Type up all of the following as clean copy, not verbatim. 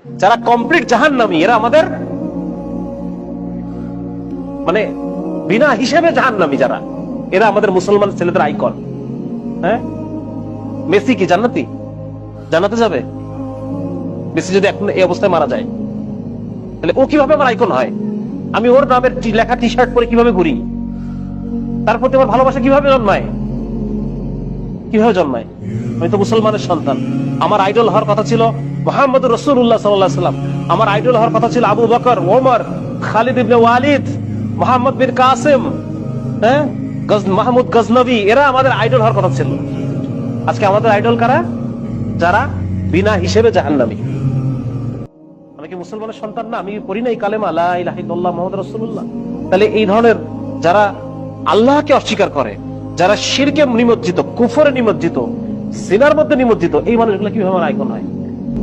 যারা কমপ্লিট জাহান্নামী, এরা আমাদের মানে বিনা হিসেবে জাহান্নামী যারা, এরা আমাদের মুসলমান ছেলেদের আইকন। হ্যাঁ, মেসি কি জান্নাতি? জান্নাতে যাবে? মেসি যদি এখন এই অবস্থায় মারা যায়, তাহলে ও কিভাবে আমার আইকন হয়? আমি ওর নামের লেখা টি শার্ট পরে কিভাবে ঘুরি? তার প্রতি আমার ভালোবাসা কিভাবে জন্মায়? কিভাবে জন্মায়? আমি তো মুসলমানের সন্তান। আমার আইডল হওয়ার কথা ছিল মুহাম্মদুর রাসূলুল্লাহ সাল্লাল্লাহু আলাইহি ওয়াসাল্লাম। আমার আইডল হওয়ার কথা ছিল আবু বকর, ওমর, খালিদ ইবনে ওয়ালিদ, মুহাম্মদ বিন কাসিম, হ্যাঁ, মাহমুদ গজনবী, এরা আমাদের আইডল হওয়ার কথা ছিল। আজকে আমাদের আইডল কারা? যারা বিনা হিসেবে জাহান্নামী। আমি কি মুসলমানের সন্তান না? আমি পড়ি নাই কালেমা লা ইলাহা ইল্লাল্লাহ মুহাম্মাদুর রাসূলুল্লাহ? তাহলে এই ধরনের যারা আল্লাহকে অস্বীকার করে, যারা শিরকে নিমজ্জিত, কুফরে নিমজ্জিত, সিনার মধ্যে নিমজ্জিত, এই মানুষগুলো কিভাবে আমার আইকন হয়?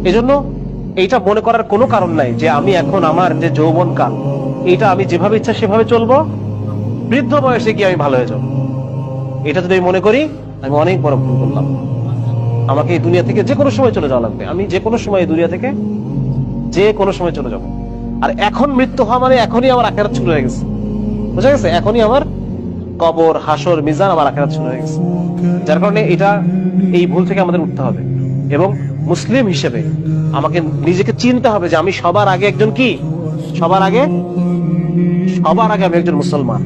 এজন্য এইটা মনে করার কোনো কারণ নাই যে আমি এখন আমার যে যৌবন কাল, এইটা আমি যেভাবে ইচ্ছা সেভাবে চলবো, বৃদ্ধ বয়সে গিয়ে আমি ভালো হয়ে যাবো। এটা যদি আমি মনে করি, আমি অনেক বড় ভুল করলাম। আমাকে এই দুনিয়া থেকে যে কোনো সময় চলে যাওয়া লাগবে। আমি যে কোনো সময় এই দুনিয়া থেকে যে কোনো সময় চলে যাবো। আর এখন মৃত্যু হওয়া মানে এখনই আমার আখিরাত শুরু হয়ে গেছে। বুঝা গেছে? এখনই আমার কবর, হাসর, মিজান, আমার আখিরাত শুরু হয়ে গেছে। যার কারণে এটা, এই ভুল থেকে আমাদের উঠতে হবে এবং মুসলিম হিসেবে আমাকে নিজেকে চিনতে হবে যে আমি সবার আগে একজন কি, সবার আগে আমি একজন মুসলমান।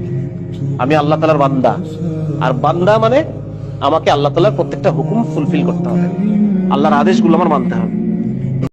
আমি আল্লাহ তাআলার বান্দা। আর বান্দা মানে আমাকে আল্লাহ তাআলার প্রত্যেকটা হুকুম ফুলফিল করতে হবে, আল্লাহর আদেশগুলো আমার মানতে হবে।